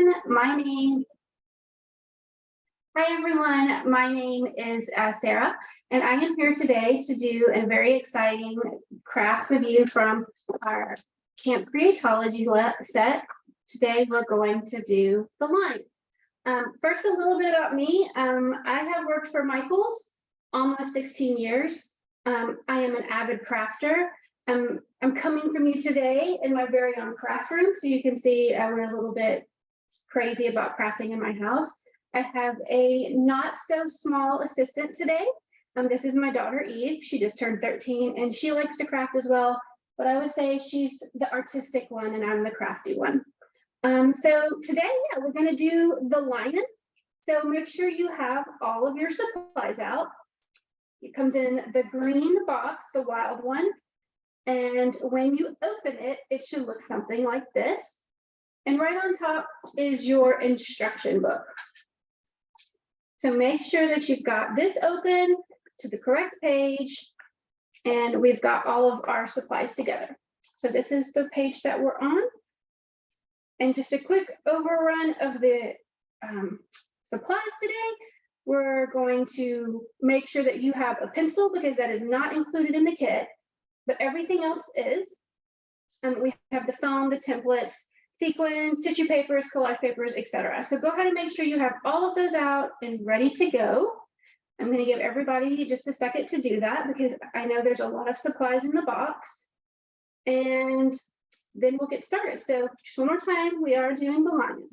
Hi everyone, my name is Sarah, and I am here today to do a very exciting craft with you from our Camp Creatology set. Today we're going to do the line. First, a little bit about me. I have worked for Michaels almost 16 years. I am an avid crafter. I'm coming from you today in my very own craft room, so you can see we're a little bit crazy about crafting in my house. I have a not so small assistant today. This is my daughter Eve. She just turned 13 and she likes to craft as well, but I would say she's the artistic one and I'm the crafty one. So today, we're going to do the lining. So make sure you have all of your supplies out. It comes in the green box, the wild one. And when you open it, it should look something like this. And right on top is your instruction book. So make sure that you've got this open to the correct page and we've got all of our supplies together. So this is the page that we're on. And just a quick overrun of the supplies today. We're going to make sure that you have a pencil because that is not included in the kit, but everything else is. And we have the foam, the templates, sequins, tissue papers, collage papers, etc. So go ahead and make sure you have all of those out and ready to go. I'm going to give everybody just a second to do that because I know there's a lot of supplies in the box. And then we'll get started. So just one more time, we are doing the lining.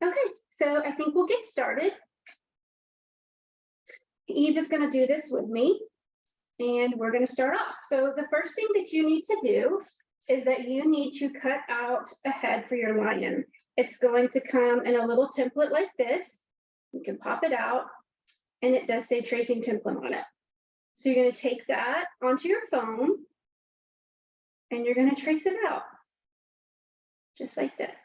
Okay, so I think we'll get started. Eve is going to do this with me and we're going to start off. So the first thing that you need to do is that you need to cut out a head for your lion. It's going to come in a little template like this. You can pop it out and it does say tracing template on it. So you're going to take that onto your phone and you're going to trace it out just like this.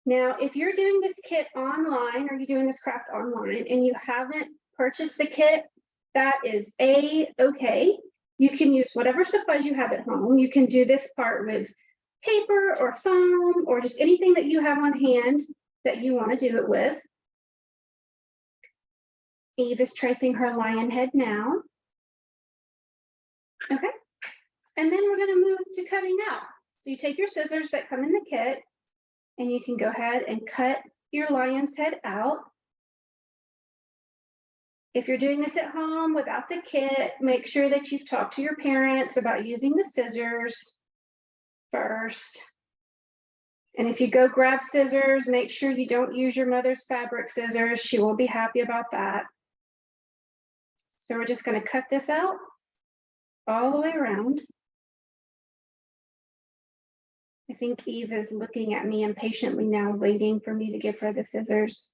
Now, if you're doing this kit online or you're doing this craft online and you haven't purchased the kit, that is okay. You can use whatever supplies you have at home. You can do this part with paper or foam or just anything that you have on hand that you want to do it with. Eve is tracing her lion head now. Okay, and then we're going to move to cutting out. So you take your scissors that come in the kit and you can go ahead and cut your lion's head out. If you're doing this at home without the kit, make sure that you've talked to your parents about using the scissors first. And if you go grab scissors, make sure you don't use your mother's fabric scissors. She won't be happy about that. So we're just going to cut this out all the way around. I think Eve is looking at me impatiently now, waiting for me to give her the scissors.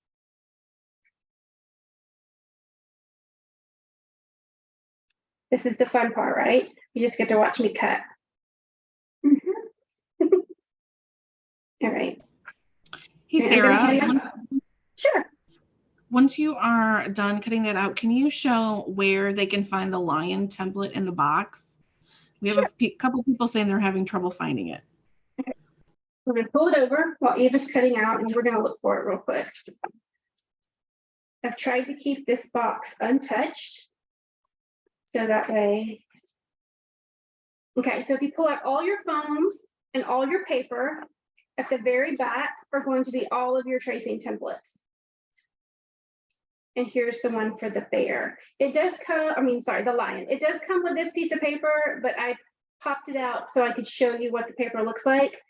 This is the fun part, right? You just get to watch me cut. All right. Hey, Sarah. Sure. Once you are done cutting that out, can you show where they can find the lion template in the box? We have a couple people saying they're having trouble finding it. Okay. We're going to pull it over while Eve is cutting out, and we're going to look for it real quick. I've tried to keep this box untouched. So that way, okay, so if you pull out all your foam and all your paper, at the very back are going to be all of your tracing templates. And here's the one for the bear. It does come, the lion. It does come with this piece of paper, but I popped it out so I could show you what the paper looks like.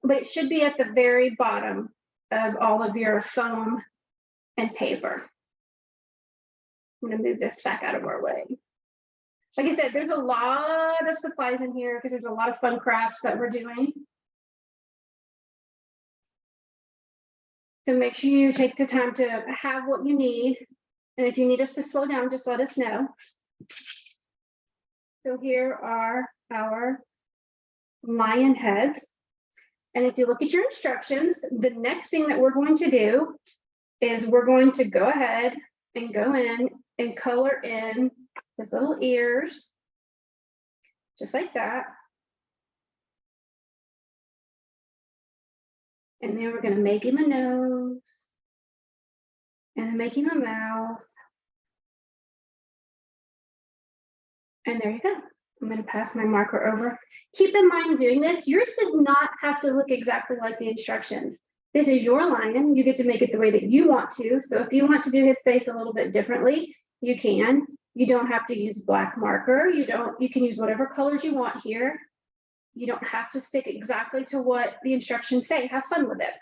But it should be at the very bottom of all of your foam and paper. I'm gonna move this back out of our way. Like I said, there's a lot of supplies in here because there's a lot of fun crafts that we're doing. So make sure you take the time to have what you need. And if you need us to slow down, just let us know. So here are our lion heads. And if you look at your instructions, the next thing that we're going to do is we're going to go ahead and go in and color in his little ears, just like that. And then we're going to make him a nose. And then make him a mouth. And there you go. I'm going to pass my marker over. Keep in mind doing this, yours does not have to look exactly like the instructions. This is your lion. You get to make it the way that you want to. So if you want to do his face a little bit differently, you can. You don't have to use black marker. You can use whatever colors you want here. You don't have to stick exactly to what the instructions say. Have fun with it.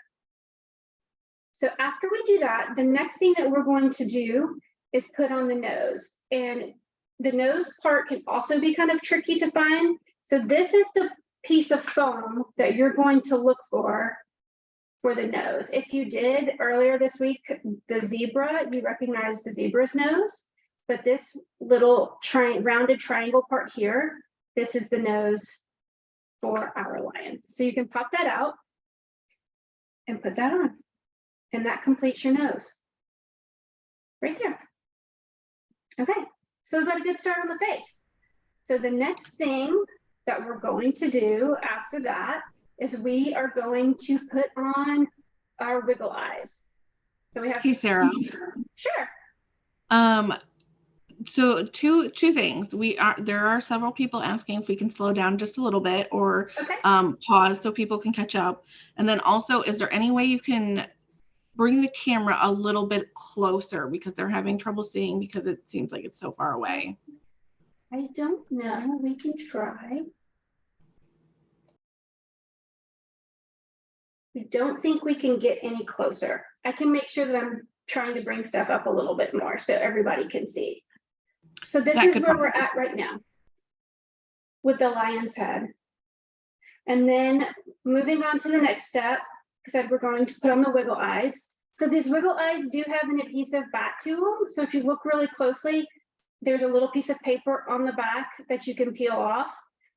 So after we do that, the next thing that we're going to do is put on the nose. And the nose part can also be kind of tricky to find. So this is the piece of foam that you're going to look for the nose. If you did earlier this week, the zebra, you recognize the zebra's nose, but this little rounded triangle part here, this is the nose for our lion. So you can pop that out and put that on. And that completes your nose. Right there. Okay, so we've got a good start on the face. So the next thing that we're going to do after that is we are going to put on our wiggle eyes. So we have. Hey, Sarah. Sure. So two things. There are several people asking if we can slow down just a little bit or Okay. Pause so people can catch up. And then also, is there any way you can bring the camera a little bit closer because they're having trouble seeing because it seems like it's so far away? I don't know. We can try. I don't think we can get any closer. I can make sure that I'm trying to bring stuff up a little bit more so everybody can see. So this is where we're at right now with the lion's head. And then moving on to the next step, because we're going to put on the wiggle eyes. So these wiggle eyes do have an adhesive back to them. So if you look really closely, there's a little piece of paper on the back that you can peel off.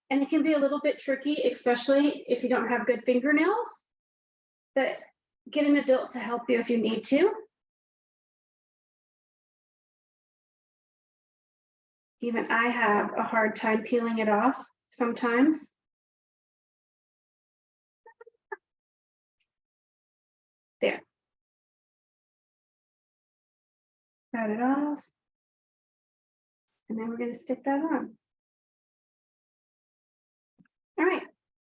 And it can be a little bit tricky, especially if you don't have good fingernails. But get an adult to help you if you need to. Even I have a hard time peeling it off sometimes. There. Cut it off. And then we're going to stick that on. All right.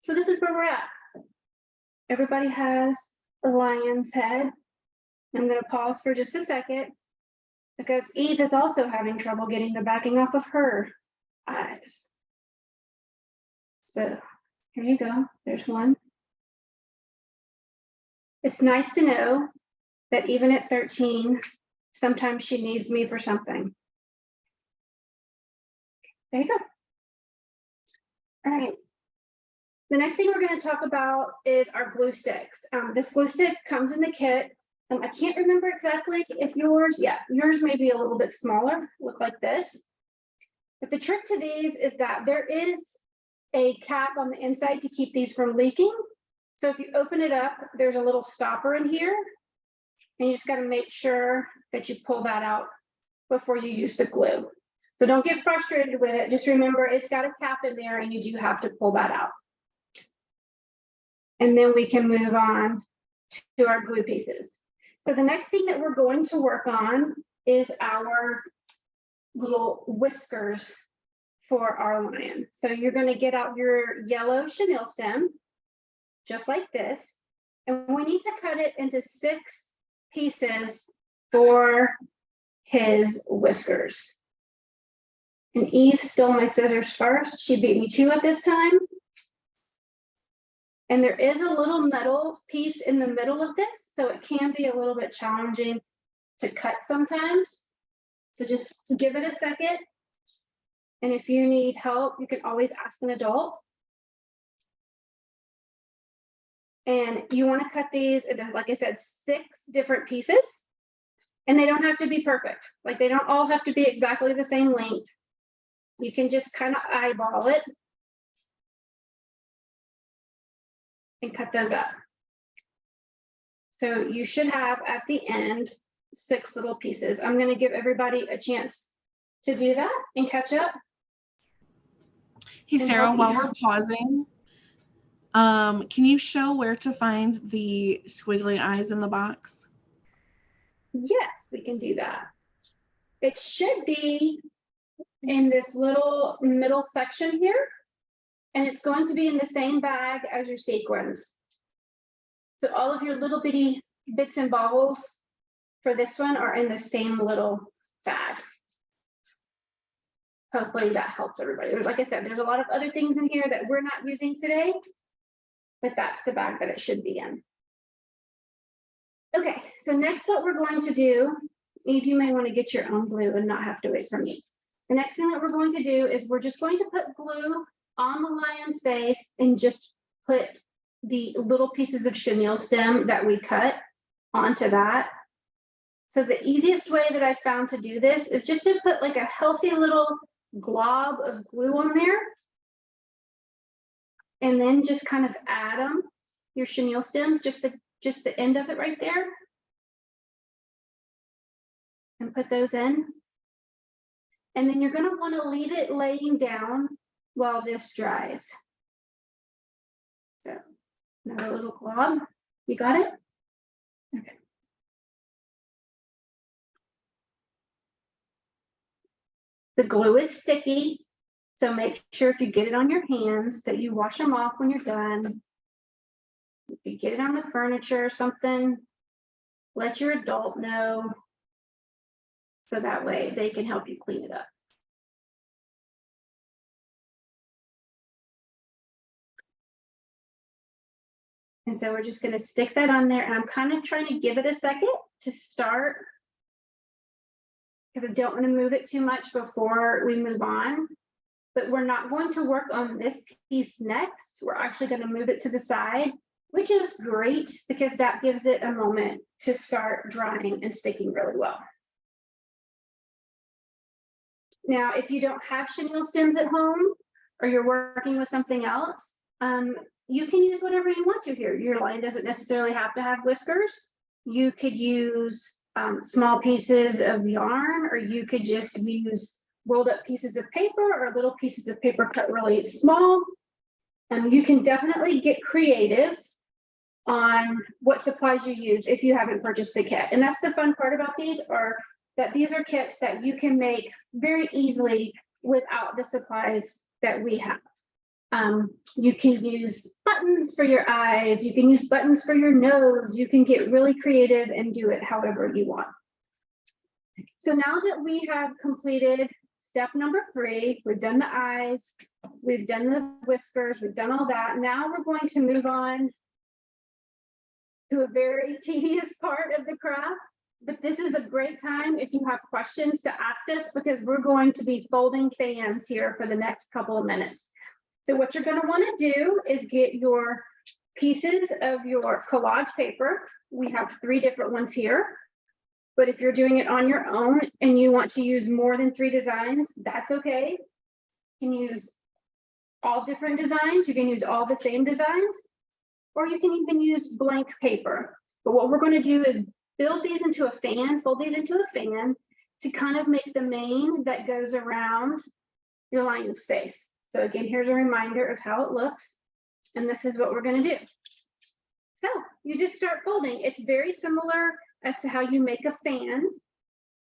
So this is where we're at. Everybody has a lion's head. I'm going to pause for just a second because Eve is also having trouble getting the backing off of her eyes. So here you go. There's one. It's nice to know that even at 13, sometimes she needs me for something. There you go. All right. The next thing we're going to talk about is our glue sticks. This glue stick comes in the kit. I can't remember exactly if yours may be a little bit smaller, look like this. But the trick to these is that there is a cap on the inside to keep these from leaking. So if you open it up, there's a little stopper in here. And you just got to make sure that you pull that out before you use the glue. So don't get frustrated with it. Just remember it's got a cap in there and you do have to pull that out. And then we can move on to our glue pieces. So the next thing that we're going to work on is our little whiskers for our lion. So you're going to get out your yellow chenille stem, just like this. And we need to cut it into 6 pieces for his whiskers. And Eve stole my scissors first. She beat me 2 at this time. And there is a little metal piece in the middle of this, so it can be a little bit challenging to cut sometimes. So just give it a second. And if you need help, you can always ask an adult. And you want to cut these into, like I said, 6 different pieces. And they don't have to be perfect. Like they don't all have to be exactly the same length. You can just kind of eyeball it and cut those up. So you should have at the end 6 little pieces. I'm going to give everybody a chance to do that and catch up. Hey, Sarah, while we're pausing, Can you show where to find the squiggly eyes in the box? Yes, we can do that. It should be in this little middle section here, and it's going to be in the same bag as your sequins. So all of your little bitty bits and bobbles for this one are in the same little bag. Hopefully that helps everybody. Like I said, there's a lot of other things in here that we're not using today, but that's the bag that it should be in. Okay, so next what we're going to do, Eve, you may want to get your own glue and not have to wait for me. The next thing that we're going to do is we're just going to put glue on the lion's face and just put the little pieces of chenille stem that we cut onto that. So the easiest way that I found to do this is just to put like a healthy little glob of glue on there, and then just kind of add them, your chenille stems, just the end of it right there, and put those in. And then you're going to want to leave it laying down while this dries. So another little glob. You got it? Okay. The glue is sticky, so make sure if you get it on your hands that you wash them off when you're done. If you get it on the furniture or something, let your adult know, so that way they can help you clean it up. And so we're just going to stick that on there, and I'm kind of trying to give it a second to start, because I don't want to move it too much before we move on. But we're not going to work on this piece next. We're actually going to move it to the side, which is great because that gives it a moment to start drying and sticking really well. Now, if you don't have chenille stems at home, or you're working with something else, you can use whatever you want to here. Your line doesn't necessarily have to have whiskers. You could use small pieces of yarn, or you could just use rolled up pieces of paper or little pieces of paper cut really small. You can definitely get creative on what supplies you use if you haven't purchased the kit. And that's the fun part about these, are that these are kits that you can make very easily without the supplies that we have. You can use buttons for your eyes, you can use buttons for your nose, you can get really creative and do it however you want. So now that we have completed step number 3, we've done the eyes, we've done the whiskers, we've done all that. Now we're going to move on to a very tedious part of the craft, but this is a great time if you have questions to ask us, because we're going to be folding fans here for the next couple of minutes. So what you're going to want to do is get your pieces of your collage paper. We have 3 different ones here, but if you're doing it on your own and you want to use more than 3 designs, that's okay. You can use all different designs. You can use all the same designs, or you can even use blank paper. But what we're going to do is build these into a fan, fold these into a fan to kind of make the mane that goes around your lion's face. So again, here's a reminder of how it looks, and this is what we're going to do. So you just start folding. It's very similar as to how you make a fan.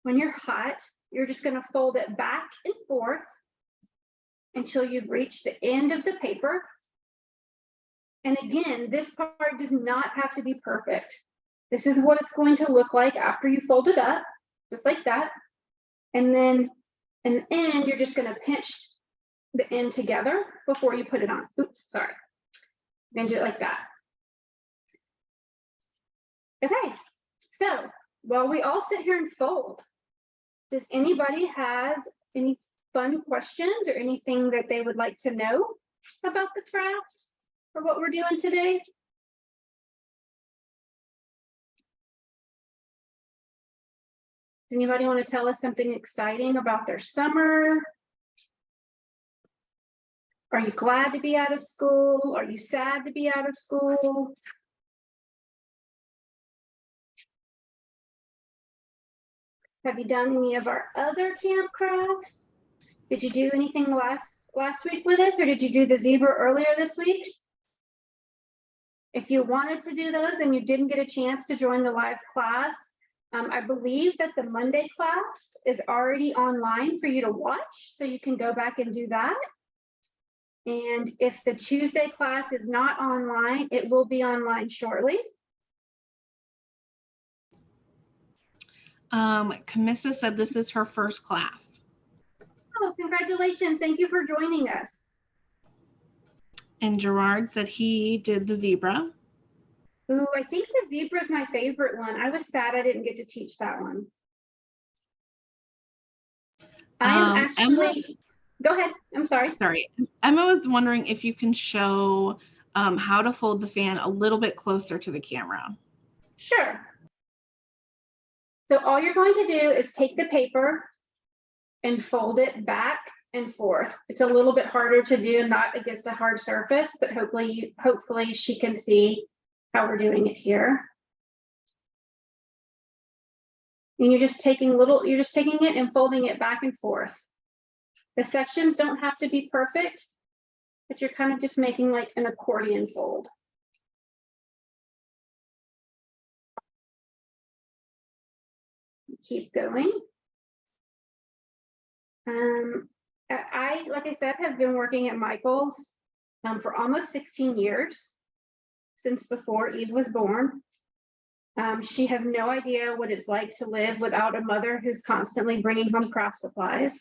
When you're hot, you're just going to fold it back and forth until you've reached the end of the paper. And again, this part does not have to be perfect. This is what it's going to look like after you fold it up, just like that. And then in the end, you're just going to pinch the end together before you put it on. Oops, sorry. Then do it like that. Okay, so while we all sit here and fold, does anybody have any fun questions or anything that they would like to know about the craft or what we're doing today? Does anybody want to tell us something exciting about their summer? Are you glad to be out of school? Are you sad to be out of school? Have you done any of our other camp crafts? Did you do anything last week with us, or did you do the zebra earlier this week? If you wanted to do those and you didn't get a chance to join the live class, I believe that the Monday class is already online for you to watch, so you can go back and do that. And if the Tuesday class is not online, it will be online shortly. Camissa said this is her first class. Oh, congratulations. Thank you for joining us. And Gerard said he did the zebra. Ooh, I think the zebra is my favorite one. I was sad I didn't get to teach that one. I'm actually, go ahead. I'm sorry. Sorry. Emma was wondering if you can show how to fold the fan a little bit closer to the camera. Sure. So all you're going to do is take the paper and fold it back and forth. It's a little bit harder to do, not against a hard surface, but hopefully she can see how we're doing it here. And you're just taking it and folding it back and forth. The sections don't have to be perfect, but you're kind of just making like an accordion fold. Keep going. Like I said, have been working at Michael's for almost 16 years, since before Eve was born. She has no idea what it's like to live without a mother who's constantly bringing home craft supplies.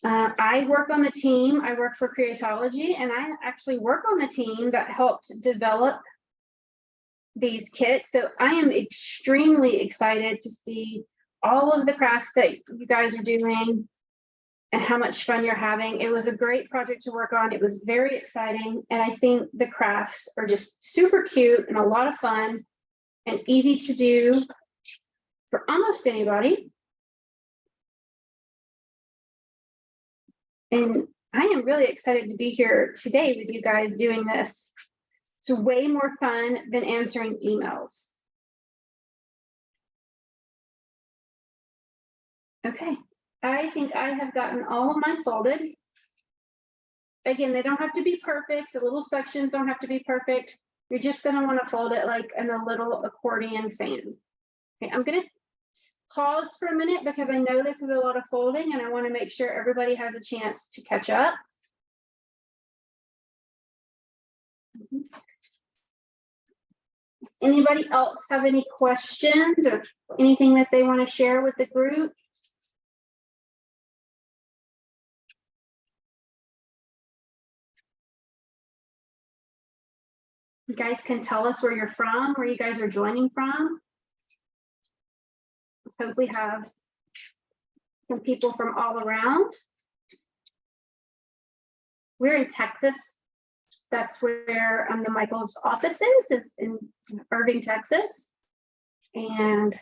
I work on the team. I work for Creatology, and I actually work on the team that helped develop these kits. So I am extremely excited to see all of the crafts that you guys are doing and how much fun you're having. It was a great project to work on. It was very exciting. And I think the crafts are just super cute and a lot of fun and easy to do for almost anybody. And I am really excited to be here today with you guys doing this. It's way more fun than answering emails. Okay, I think I have gotten all of mine folded. Again, they don't have to be perfect. The little sections don't have to be perfect. You're just going to want to fold it like in a little accordion fan. Okay, I'm going to pause for a minute because I know this is a lot of folding and I want to make sure everybody has a chance to catch up. Anybody else have any questions or anything that they want to share with the group? You guys can tell us where you're from, where you guys are joining from. I hope we have some people from all around. We're in Texas. That's where the Michael's office is. It's in Irving, Texas. And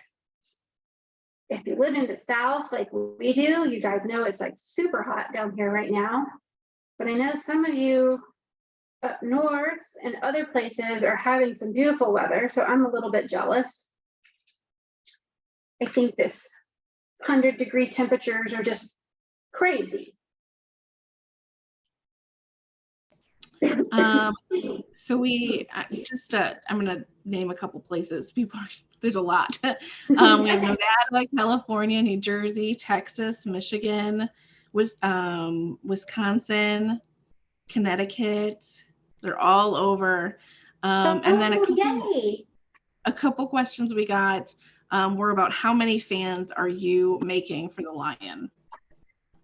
if you live in the South like we do, you guys know it's like super hot down here right now. But I know some of you up north and other places are having some beautiful weather, so I'm a little bit jealous. I think this 100-degree temperatures are just crazy. So we just I'm gonna name a couple places. There's a lot. We have Nevada, California, New Jersey, Texas, Michigan, Wisconsin, Connecticut. They're all over. And then a couple questions we got were about how many fans are you making for the lion?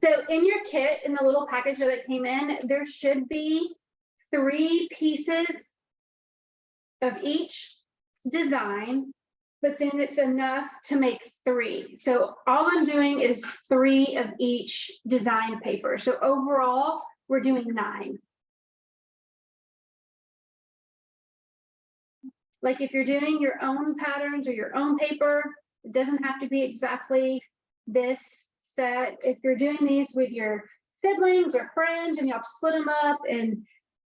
So in your kit, in the little package that it came in, there should be 3 pieces of each design, but then it's enough to make 3. So all I'm doing is 3 of each design paper. So overall, we're doing 9. Like if you're doing your own patterns or your own paper, it doesn't have to be exactly this set. If you're doing these with your siblings or friends and y'all split them up, and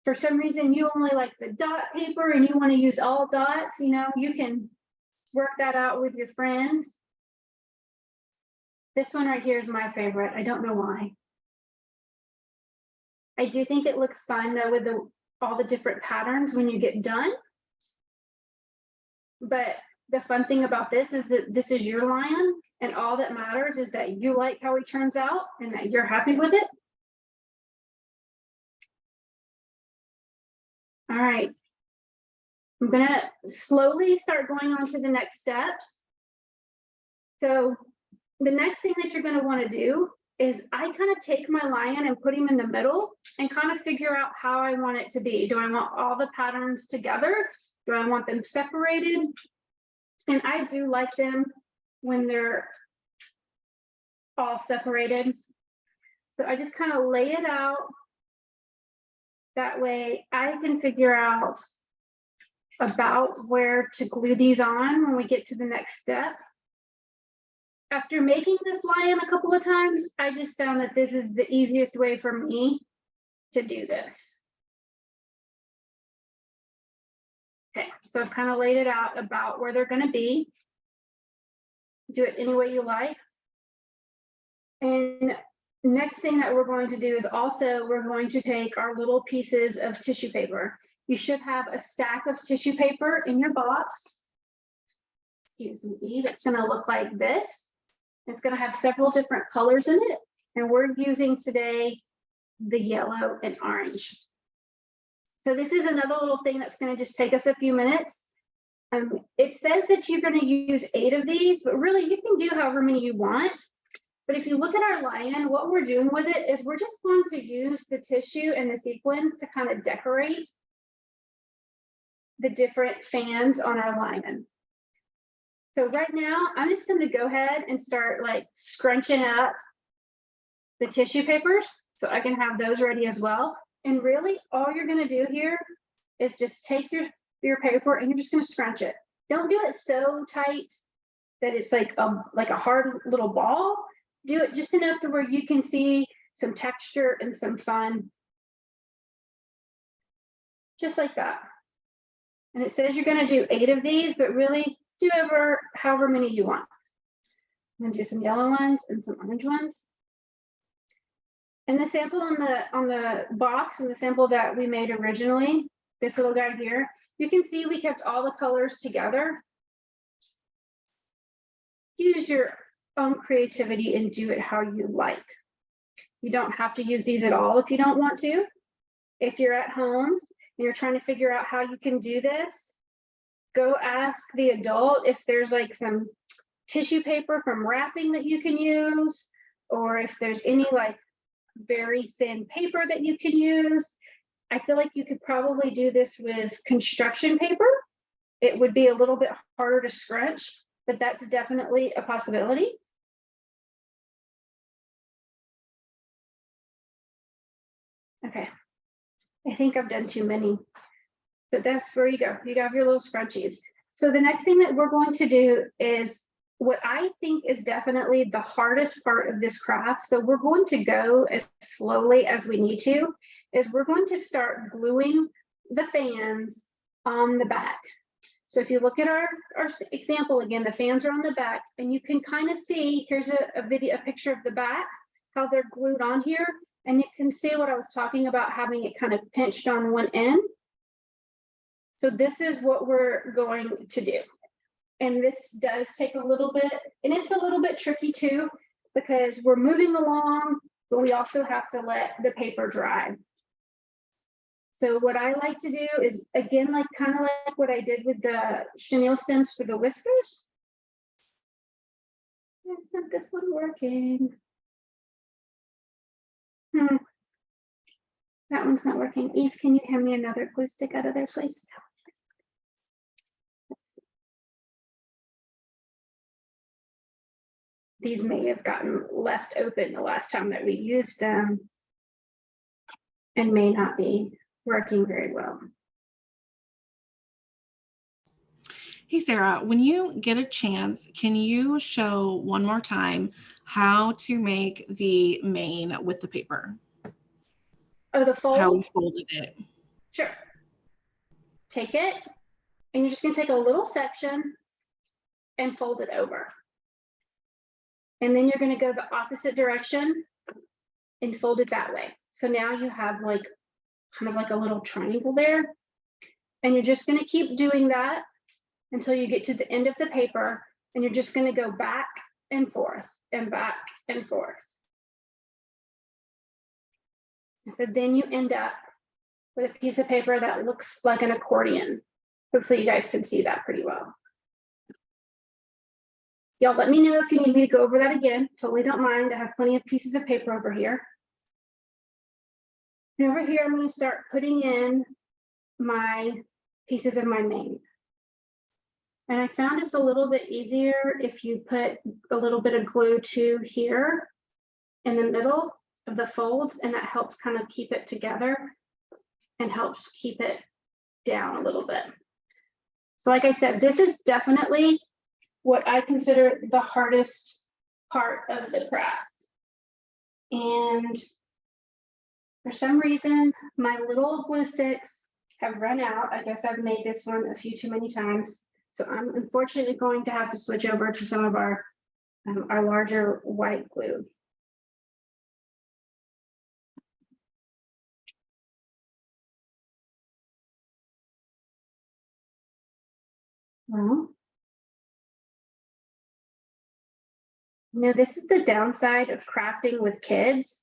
for some reason you only like the dot paper and you want to use all dots, you know, you can work that out with your friends. This one right here is my favorite. I don't know why. I do think it looks fine though with all the different patterns when you get done. But the fun thing about this is that this is your lion, and all that matters is that you like how he turns out and that you're happy with it. All right. I'm gonna slowly start going on to the next steps. So the next thing that you're gonna wanna do is I kind of take my lion and put him in the middle and kind of figure out how I want it to be. Do I want all the patterns together? Do I want them separated? And I do like them when they're all separated. So I just kind of lay it out. That way I can figure out about where to glue these on when we get to the next step. After making this lion a couple of times, I just found that this is the easiest way for me to do this. Okay, so I've kind of laid it out about where they're going to be. Do it any way you like. And next thing that we're going to do is also we're going to take our little pieces of tissue paper. You should have a stack of tissue paper in your box. Excuse me, that's going to look like this. It's going to have several different colors in it, and we're using today the yellow and orange. So this is another little thing that's going to just take us a few minutes. It says that you're going to use 8 of these, but really you can do however many you want. But if you look at our lion, what we're doing with it is we're just going to use the tissue and the sequins to kind of decorate the different fans on our lion. So right now, I'm just going to go ahead and start like scrunching up the tissue papers so I can have those ready as well. And really, all you're going to do here is just take your paper and you're just going to scrunch it. Don't do it so tight that it's like a hard little ball. Do it just enough to where you can see some texture and some fun. Just like that. And it says you're going to do 8 of these, but really, do however many you want. I'm gonna do some yellow ones and some orange ones. And the sample on the box and the sample that we made originally, this little guy here, you can see we kept all the colors together. Use your own creativity and do it how you like. You don't have to use these at all if you don't want to. If you're at home and you're trying to figure out how you can do this, go ask the adult if there's like some tissue paper from wrapping that you can use, or if there's any like very thin paper that you can use. I feel like you could probably do this with construction paper. It would be a little bit harder to scrunch, but that's definitely a possibility. Okay, I think I've done too many. But that's where you go. You have your little scrunchies. So the next thing that we're going to do is what I think is definitely the hardest part of this craft. So we're going to go as slowly as we need to, is we're going to start gluing the fans on the back. So if you look at our example again, the fans are on the back, and you can kind of see, here's a picture of the back, how they're glued on here. And you can see what I was talking about, having it kind of pinched on one end. So this is what we're going to do. And this does take a little bit, and it's a little bit tricky too, because we're moving along, but we also have to let the paper dry. So what I like to do is, again, like kind of like what I did with the chenille stems for the whiskers. Isn't this one working? That one's not working. Eve, can you hand me another glue stick out of there, please? These may have gotten left open the last time that we used them and may not be working very well. Hey, Sarah, when you get a chance, can you show one more time how to make the mane with the paper? Oh, the fold? How we folded it. Sure. Take it, and you're just going to take a little section and fold it over. And then you're going to go the opposite direction and fold it that way. So now you have like kind of like a little triangle there. And you're just going to keep doing that until you get to the end of the paper, and you're just going to go back and forth and back and forth. And so then you end up with a piece of paper that looks like an accordion. Hopefully you guys can see that pretty well. Y'all let me know if you need me to go over that again. Totally don't mind. I have plenty of pieces of paper over here. And over here, I'm going to start putting in my pieces of my mane. And I found it's a little bit easier if you put a little bit of glue to here in the middle of the folds, and that helps kind of keep it together and helps keep it down a little bit. So like I said, this is definitely what I consider the hardest part of the craft. And for some reason, my little glue sticks have run out. I guess I've made this one a few too many times. So I'm unfortunately going to have to switch over to some of our larger white glue. Well, you know, this is the downside of crafting with kids.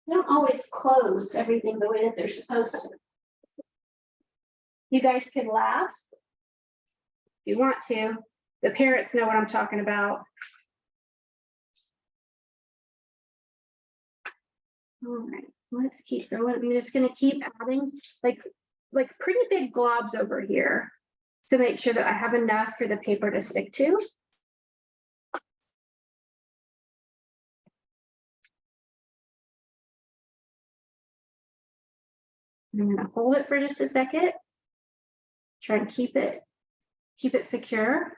They don't always close everything the way that they're supposed to. You guys can laugh if you want to. The parents know what I'm talking about. All right, let's keep going. I'm just going to keep adding like pretty big globs over here to make sure that I have enough for the paper to stick to. I'm going to hold it for just a second. Try and keep it secure.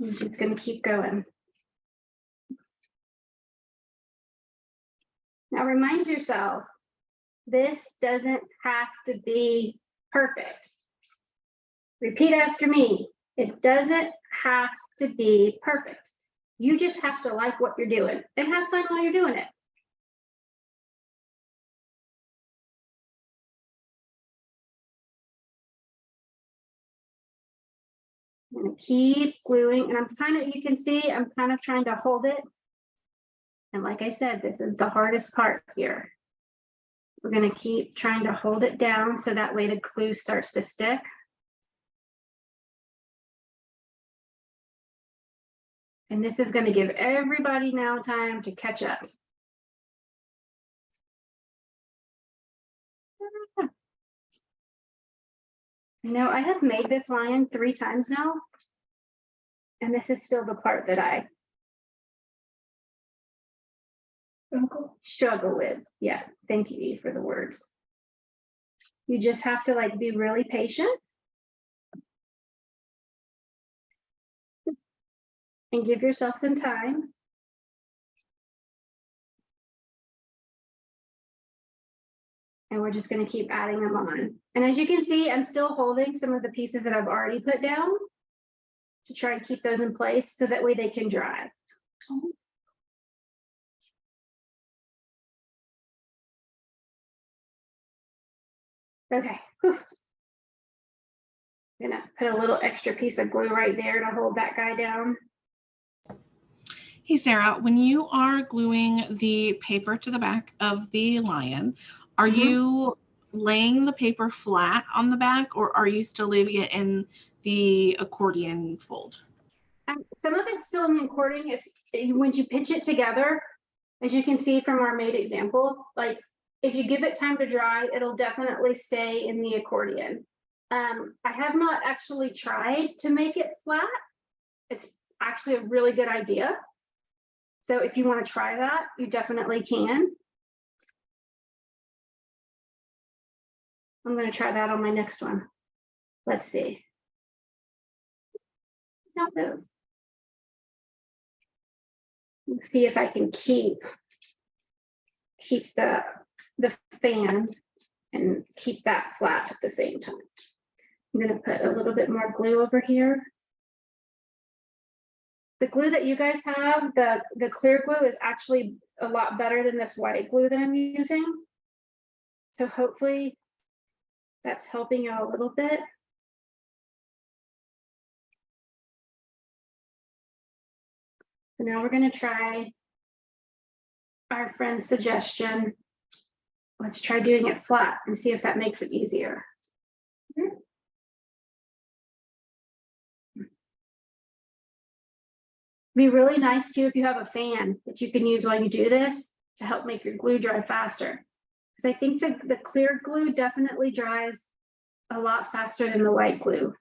I'm just going to keep going. Now remind yourself, this doesn't have to be perfect. Repeat after me. It doesn't have to be perfect. You just have to like what you're doing and have fun while you're doing it. I'm going to keep gluing, and you can see I'm kind of trying to hold it. And like I said, this is the hardest part here. We're going to keep trying to hold it down so that way the glue starts to stick. And this is going to give everybody now time to catch up. You know, I have made this lion 3 times now, and this is still the part that I struggle with. Yeah, thank you, Eve, for the words. You just have to like be really patient and give yourself some time. And we're just going to keep adding them on. And as you can see, I'm still holding some of the pieces that I've already put down to try and keep those in place so that way they can dry. Okay. Whew. I'm gonna put a little extra piece of glue right there to hold that guy down. Hey, Sarah, when you are gluing the paper to the back of the lion, are you laying the paper flat on the back, or are you still leaving it in the accordion fold? Some of it's still in the accordion. Is when you pinch it together, as you can see from our made example, like if you give it time to dry, it'll definitely stay in the accordion. I have not actually tried to make it flat. It's actually a really good idea. So if you want to try that, you definitely can. I'm going to try that on my next one. Let's see. Don't move. Let's see if I can keep the fan and keep that flat at the same time. I'm going to put a little bit more glue over here. The glue that you guys have, the clear glue is actually a lot better than this white glue that I'm using. So hopefully that's helping you a little bit. So now we're going to try our friend's suggestion. Let's try doing it flat and see if that makes it easier. Be really nice too if you have a fan that you can use while you do this to help make your glue dry faster. Because I think the clear glue definitely dries a lot faster than the white glue.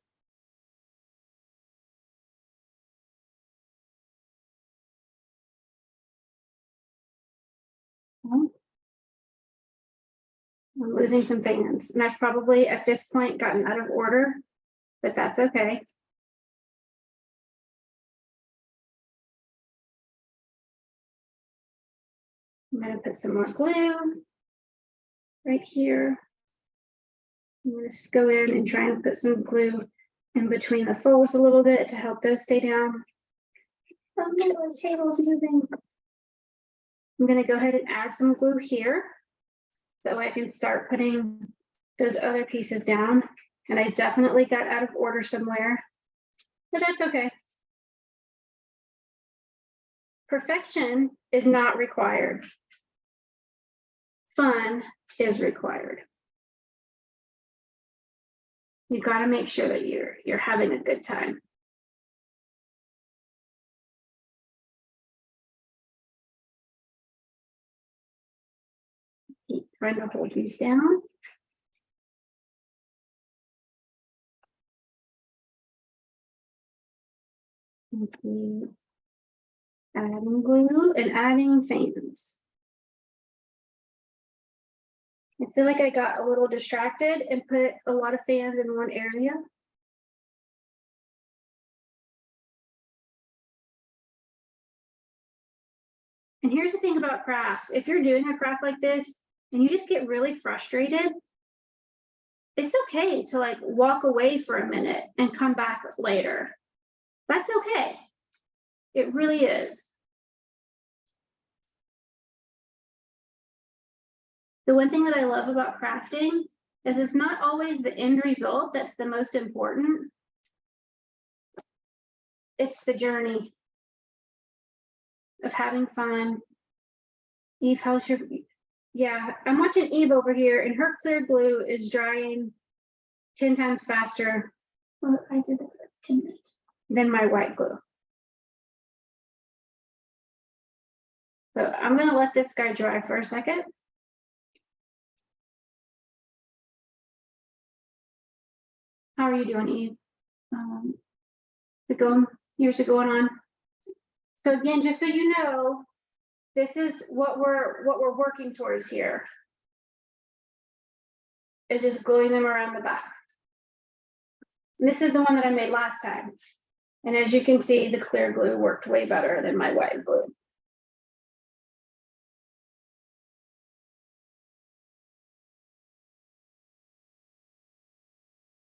I'm losing some fans, and I've probably at this point gotten out of order, but that's okay. I'm going to put some more glue right here. I'm going to go in and try and put some glue in between the folds a little bit to help those stay down. Oh no, the table's moving. I'm going to go ahead and add some glue here. That way I can start putting those other pieces down. And I definitely got out of order somewhere, but that's okay. Perfection is not required. Fun is required. You got to make sure that you're having a good time. Keep trying to hold these down. Okay. Adding glue and adding fans. I feel like I got a little distracted and put a lot of fans in one area. And here's the thing about crafts. If you're doing a craft like this and you just get really frustrated, it's okay to like walk away for a minute and come back later. That's okay. It really is. The one thing that I love about crafting is it's not always the end result that's the most important. It's the journey of having fun. Eve, how's your, yeah, I'm watching Eve over here and her clear glue is drying 10 times faster. Well, I did it for 10 minutes than my white glue. So I'm gonna let this guy dry for a second. How are you doing, Eve? Yours are going on. So again, just so you know, this is what we're working towards here. Is just gluing them around the back. And this is the one that I made last time. And as you can see, the clear glue worked way better than my white glue.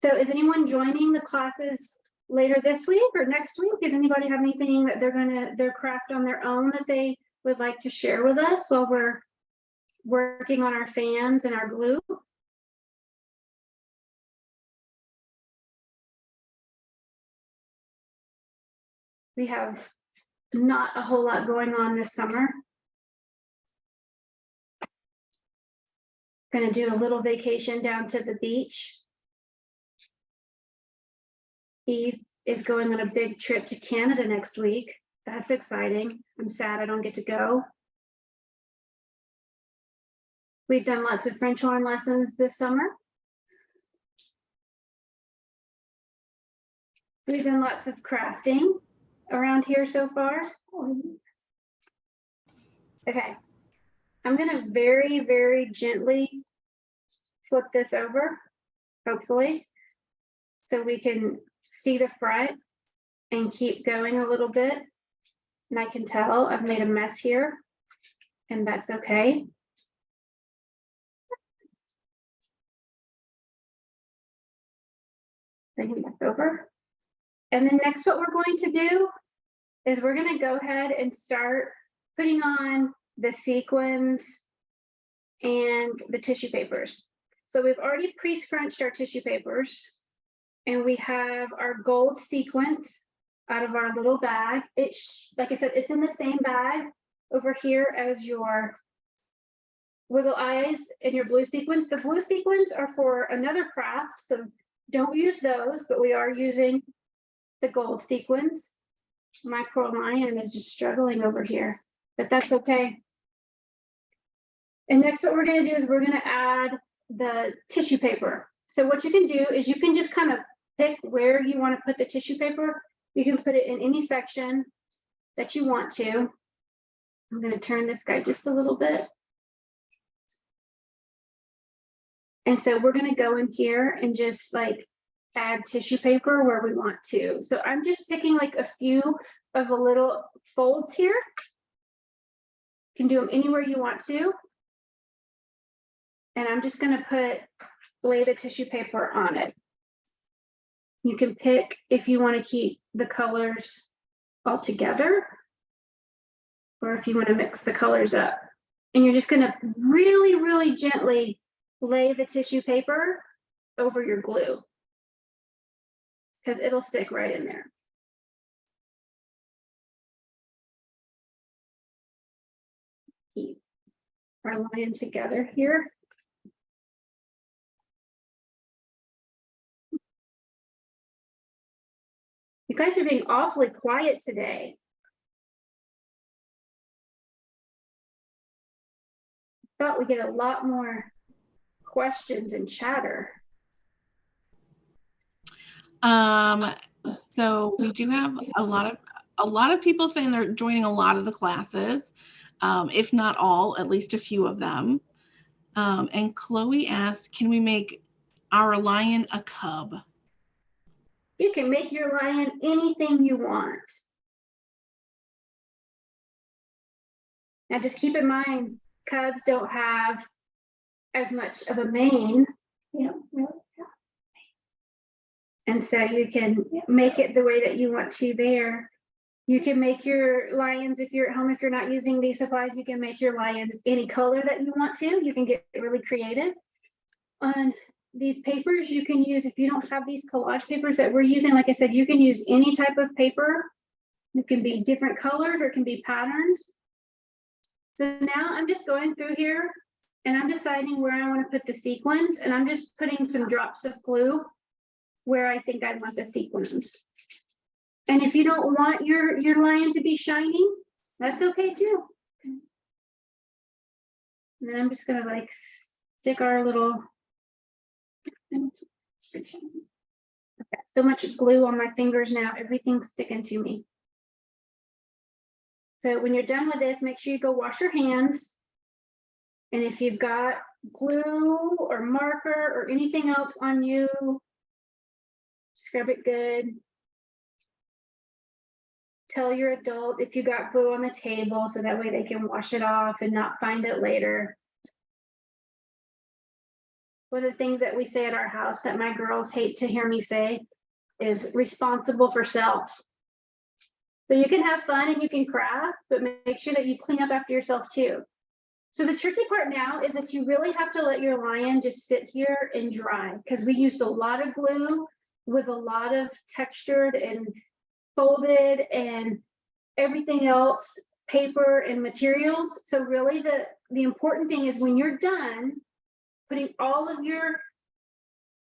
So is anyone joining the classes later this week or next week? Does anybody have anything that they're craft on their own that they would like to share with us while we're working on our fans and our glue? We have not a whole lot going on this summer. Gonna do a little vacation down to the beach. Eve is going on a big trip to Canada next week. That's exciting. I'm sad I don't get to go. We've done lots of French horn lessons this summer. We've done lots of crafting around here so far. Okay, I'm gonna very, very gently flip this over, hopefully, so we can see the front and keep going a little bit. And I can tell I've made a mess here, and that's okay. Bring it back over. And then next, what we're going to do is we're gonna go ahead and start putting on the sequins and the tissue papers. So we've already pre-scrunched our tissue papers, and we have our gold sequins out of our little bag. It's, like I said, it's in the same bag over here as your wiggle eyes and your blue sequins. The blue sequins are for another craft, so don't use those, but we are using the gold sequins. My poor lion is just struggling over here, but that's okay. And next, what we're going to do is we're going to add the tissue paper. So what you can do is you can just kind of pick where you want to put the tissue paper. You can put it in any section that you want to. I'm going to turn this guy just a little bit. And so we're going to go in here and just like add tissue paper where we want to. So I'm just picking like a few of the little folds here. You can do them anywhere you want to. And I'm just going to lay the tissue paper on it. You can pick if you want to keep the colors all together, or if you want to mix the colors up. And you're just going to really, really gently lay the tissue paper over your glue, because it'll stick right in there. Keep our line together here. You guys are being awfully quiet today. Thought we get a lot more questions and chatter. So we do have a lot of people saying they're joining a lot of the classes, if not all, at least a few of them. And Chloe asks, can we make our lion a cub? You can make your lion anything you want. Now just keep in mind, cubs don't have as much of a mane. And so you can make it the way that you want to there. You can make your lions, if you're at home, if you're not using these supplies, you can make your lions any color that you want to. You can get really creative. On these papers, you can use, if you don't have these collage papers that we're using, like I said, you can use any type of paper. It can be different colors or it can be patterns. So now I'm just going through here and I'm deciding where I want to put the sequins, and I'm just putting some drops of glue where I think I want the sequins. And if you don't want your lion to be shiny, that's okay too. And then I'm just gonna like stick our little, okay, so much glue on my fingers now, everything's sticking to me. So when you're done with this, make sure you go wash your hands. And if you've got glue or marker or anything else on you, scrub it good. Tell your adult if you got glue on the table so that way they can wash it off and not find it later. One of the things that we say at our house that my girls hate to hear me say is responsible for self. So you can have fun and you can craft, but make sure that you clean up after yourself too. So the tricky part now is that you really have to let your lion just sit here and dry, because we used a lot of glue with a lot of textured and folded and everything else, paper and materials. So really the important thing is when you're done putting all of your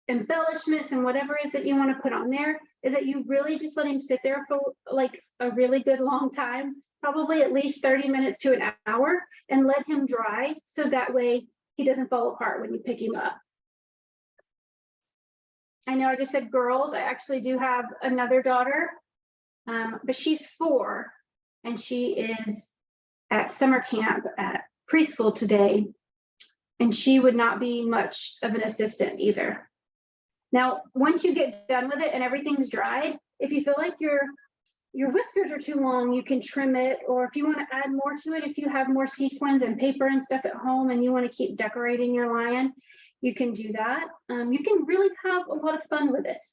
embellishments and whatever it is that you want to put on there, is that you really just let him sit there for like a really good long time, probably at least 30 minutes to an hour, and let him dry so that way he doesn't fall apart when you pick him up. I know I just said girls, I actually do have another daughter, but she's 4 and she is at summer camp at preschool today, and she would not be much of an assistant either. Now, once you get done with it and everything's dried, if you feel like your whiskers are too long, you can trim it, or if you want to add more to it, if you have more sequins and paper and stuff at home and you want to keep decorating your lion, you can do that. You can really have a lot of fun with it.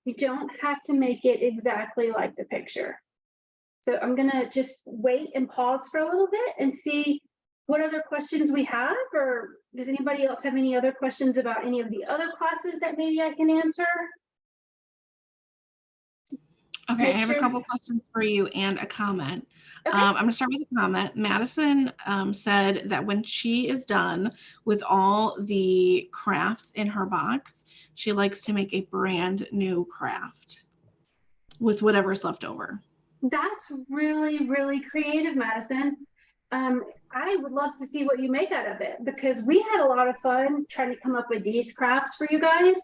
You don't have to make it exactly like the picture. So I'm gonna just wait and pause for a little bit and see what other questions we have, or does anybody else have any other questions about any of the other classes that maybe I can answer? Okay, I have a couple questions for you and a comment. Okay. I'm going to start with a comment. Madison said that when she is done with all the crafts in her box, she likes to make a brand new craft with whatever's left over. That's really, really creative, Madison. I would love to see what you make out of it, because we had a lot of fun trying to come up with these crafts for you guys.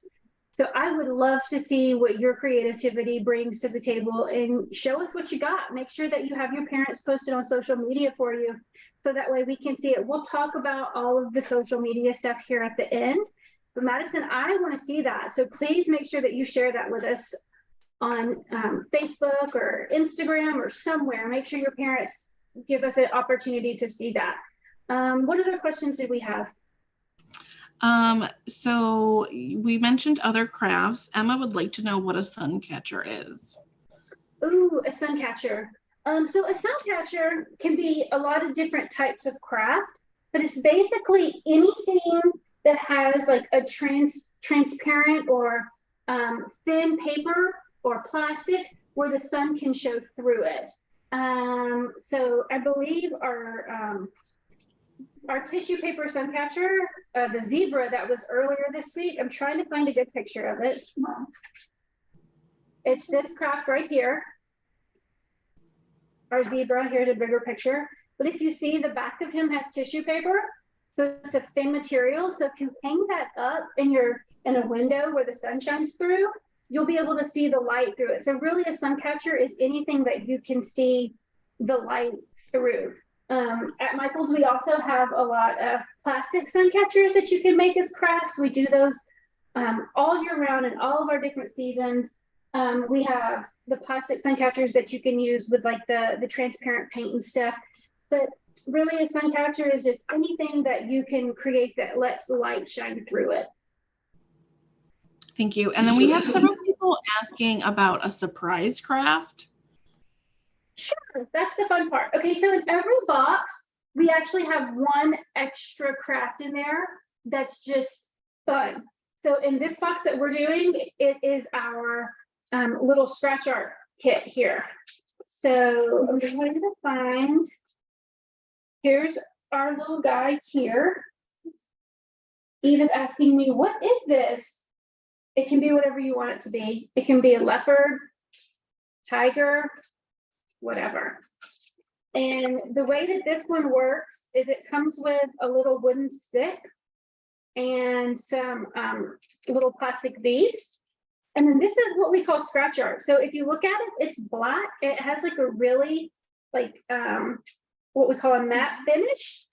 So I would love to see what your creativity brings to the table, and show us what you got. Make sure that you have your parents posted on social media for you, so that way we can see it. We'll talk about all of the social media stuff here at the end. But Madison, I want to see that. So please make sure that you share that with us on Facebook or Instagram or somewhere. Make sure your parents give us an opportunity to see that. What other questions did we have? So we mentioned other crafts. Emma would like to know what a sun catcher is. Ooh, a sun catcher. So a sun catcher can be a lot of different types of craft, but it's basically anything that has like a transparent or thin paper or plastic where the sun can show through it. So I believe our tissue paper sun catcher, the zebra that was earlier this week, I'm trying to find a good picture of it. It's this craft right here. Our zebra, here's a bigger picture. But if you see, the back of him has tissue paper. So it's a thin material. So if you hang that up in a window where the sun shines through, you'll be able to see the light through it. So really a sun catcher is anything that you can see the light through. At Michael's, we also have a lot of plastic sun catchers that you can make as crafts. We do those all year round in all of our different seasons. We have the plastic sun catchers that you can use with like the transparent paint and stuff. But really a sun catcher is just anything that you can create that lets the light shine through it. Thank you. And then we have several people asking about a surprise craft. Sure, that's the fun part. Okay, so in every box, we actually have one extra craft in there that's just fun. So in this box that we're doing, it is our little scratch art kit here. So I'm going to find, here's our little guy here. Eve is asking me, what is this? It can be whatever you want it to be. It can be a leopard, tiger, whatever. And the way that this one works is it comes with a little wooden stick and some little plastic beads. And then this is what we call scratch art. So if you look at it, it's black. It has like a really like what we call a matte finish.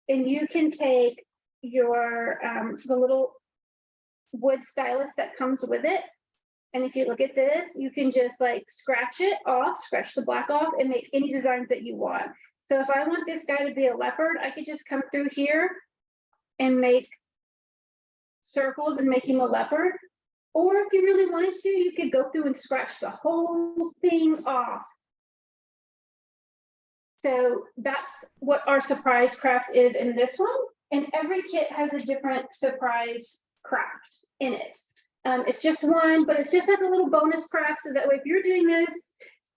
And you can take your the little wood stylus that comes with it. And if you look at this, you can just like scratch it off, scratch the black off, and make any designs that you want. So if I want this guy to be a leopard, I could just come through here and make circles and make him a leopard. Or if you really wanted to, you could go through and scratch the whole thing off. So that's what our surprise craft is in this one. And every kit has a different surprise craft in it. It's just one, but it's just like a little bonus craft. So that way, if you're doing this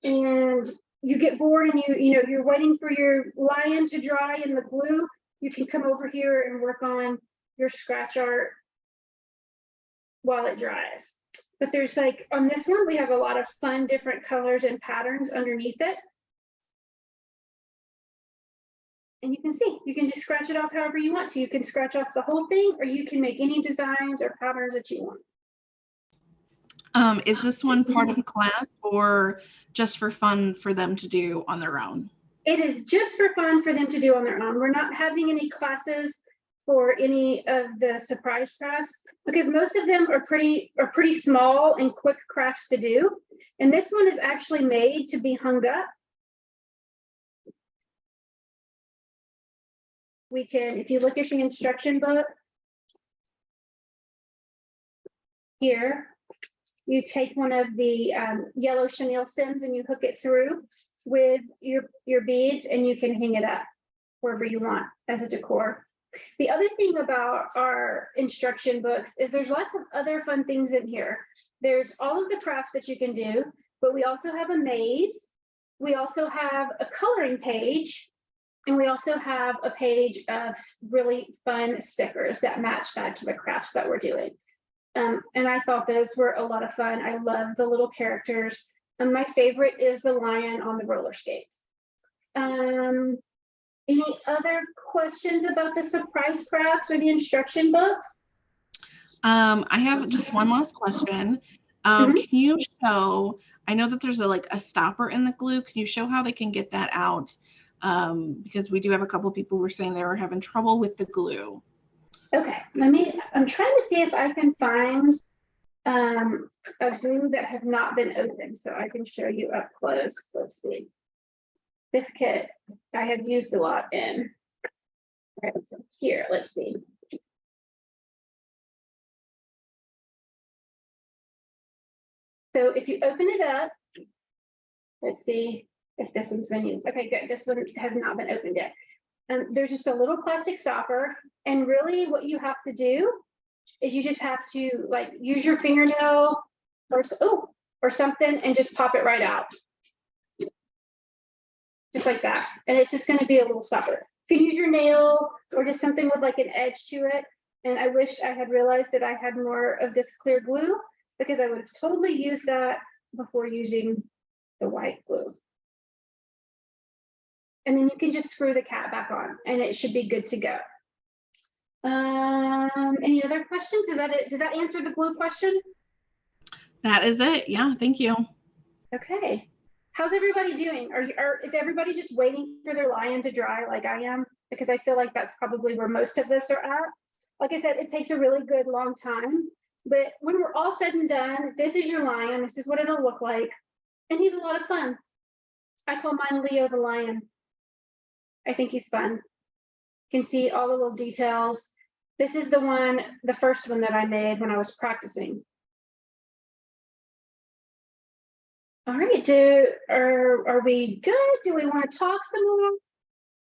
and you get bored and you're waiting for your lion to dry in the glue, you can come over here and work on your scratch art while it dries. But there's like, on this one, we have a lot of fun different colors and patterns underneath it. And you can see, you can just scratch it off however you want to. You can scratch off the whole thing, or you can make any designs or patterns that you want. Is this one part of a class or just for fun for them to do on their own? It is just for fun for them to do on their own. We're not having any classes for any of the surprise crafts because most of them are pretty small and quick crafts to do. And this one is actually made to be hung up. We can, if you look at the instruction book, here, you take one of the yellow chenille stems and you hook it through with your beads, and you can hang it up wherever you want as a decor. The other thing about our instruction books is there's lots of other fun things in here. There's all of the crafts that you can do, but we also have a maze. We also have a coloring page, and we also have a page of really fun stickers that match back to the crafts that we're doing. And I thought those were a lot of fun. I love the little characters. And my favorite is the lion on the roller skates. Any other questions about the surprise crafts or the instruction books? I have just one last question. Can you show, I know that there's a stopper in the glue. Can you show how they can get that out? Because we do have a couple people who were saying they were having trouble with the glue. Okay, I'm trying to see if I can find a glue that has not been opened so I can show you up close. Let's see. This kit I have used a lot in. All right, so here, let's see. So if you open it up, let's see if this one's been used. Okay, good. This one has not been opened yet. There's just a little plastic stopper, and really what you have to do is you just have to use your fingernail or something and just pop it right out. Just like that. And it's just going to be a little stopper. You can use your nail or just something with an edge to it. And I wish I had realized that I had more of this clear glue, because I would have totally used that before using the white glue. And then you can just screw the cap back on and it should be good to go. Any other questions? Is that it? Does that answer the glue question? That is it. Yeah, thank you. Okay. How's everybody doing? Is everybody just waiting for their lion to dry like I am? Because I feel like that's probably where most of us are at. Like I said, it takes a really good long time. But when we're all said and done, this is your lion. This is what it'll look like. And he's a lot of fun. I call mine Leo the lion. I think he's fun. You can see all the little details. This is the first one that I made when I was practicing. All right, are we good? Do we want to talk some more?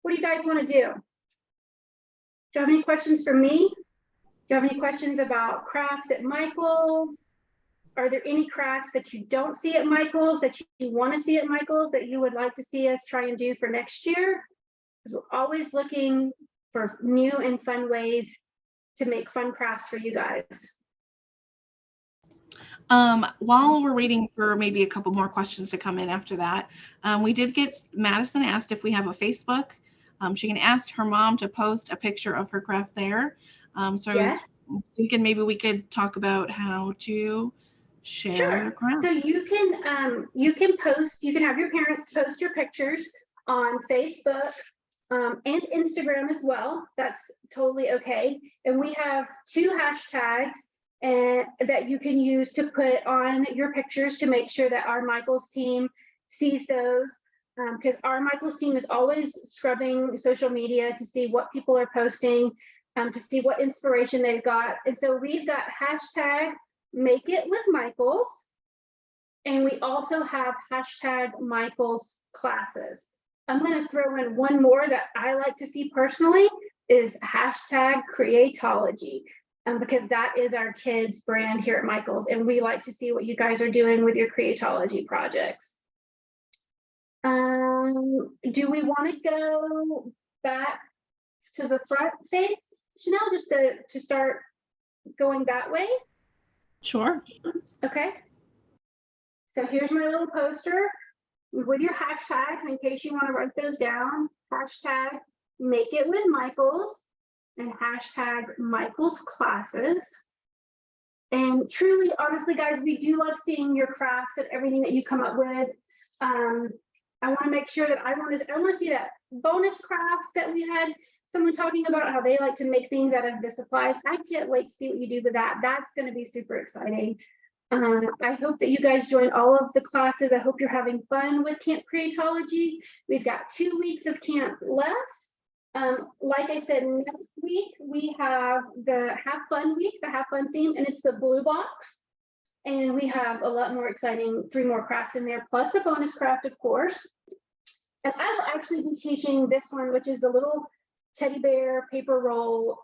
What do you guys want to do? Do you have any questions for me? Do you have any questions about crafts at Michael's? Are there any crafts that you don't see at Michael's that you want to see at Michael's that you would like to see us try and do for next year? Because we're always looking for new and fun ways to make fun crafts for you guys. While we're waiting for maybe a couple more questions to come in after that, we did get Madison asked if we have a Facebook. She can ask her mom to post a picture of her craft there. So yes. I was thinking maybe we could talk about how to share the craft. So you can post, you can have your parents post your pictures on Facebook and Instagram as well. That's totally okay. And we have 2 hashtags that you can use to put on your pictures to make sure that our Michael's team sees those, because our Michael's team is always scrubbing social media to see what people are posting, to see what inspiration they've got. And so we've got hashtag Make It With Michael's, and we also have hashtag Michael's Classes. I'm going to throw in one more that I like to see personally is hashtag Creatology. Because that is our kids' brand here at Michael's, and we like to see what you guys are doing with your Creatology projects. Do we want to go back to the front face, Chanel, just to start going that way? Sure. Okay. So here's my little poster with your hashtags in case you want to write those down. Hashtag Make It With Michael's and hashtag Michael's Classes. And truly, honestly, guys, we do love seeing your crafts and everything that you come up with. I want to make sure that I want to see that bonus craft that we had someone talking about how they like to make things out of the supplies. I can't wait to see what you do with that. That's going to be super exciting. I hope that you guys join all of the classes. I hope you're having fun with Camp Creatology. We've got 2 weeks of camp left. Like I said, next week we have the Have Fun Week, the Have Fun theme, and it's the blue box. And we have a lot more exciting, 3 more crafts in there, plus a bonus craft, of course. And I will actually be teaching this one, which is the little teddy bear paper roll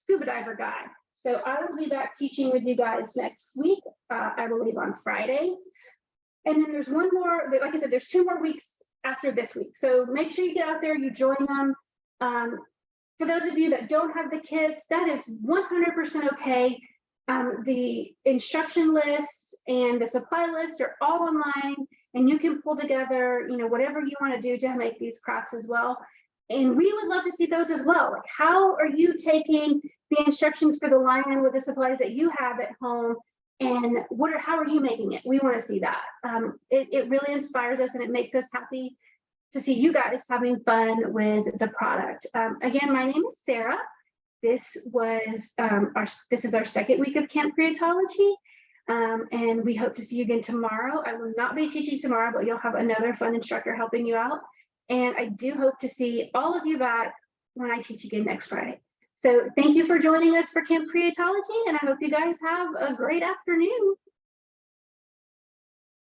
scuba diver guy. So I will be back teaching with you guys next week, I believe on Friday. And then there's one more, like I said, there's 2 more weeks after this week. So make sure you get out there, you join them. For those of you that don't have the kids, that is 100% okay. The instruction lists and the supply list are all online, and you can pull together, you know, whatever you want to do to make these crafts as well. And we would love to see those as well. Like, how are you taking the instructions for the lion with the supplies that you have at home, and how are you making it? We want to see that. It really inspires us, and it makes us happy to see you guys having fun with the product. Again, my name is Sarah. This is our second week of Camp Creatology, and we hope to see you again tomorrow. I will not be teaching tomorrow, but you'll have another fun instructor helping you out. And I do hope to see all of you back when I teach again next Friday. So thank you for joining us for Camp Creatology, and I hope you guys have a great afternoon.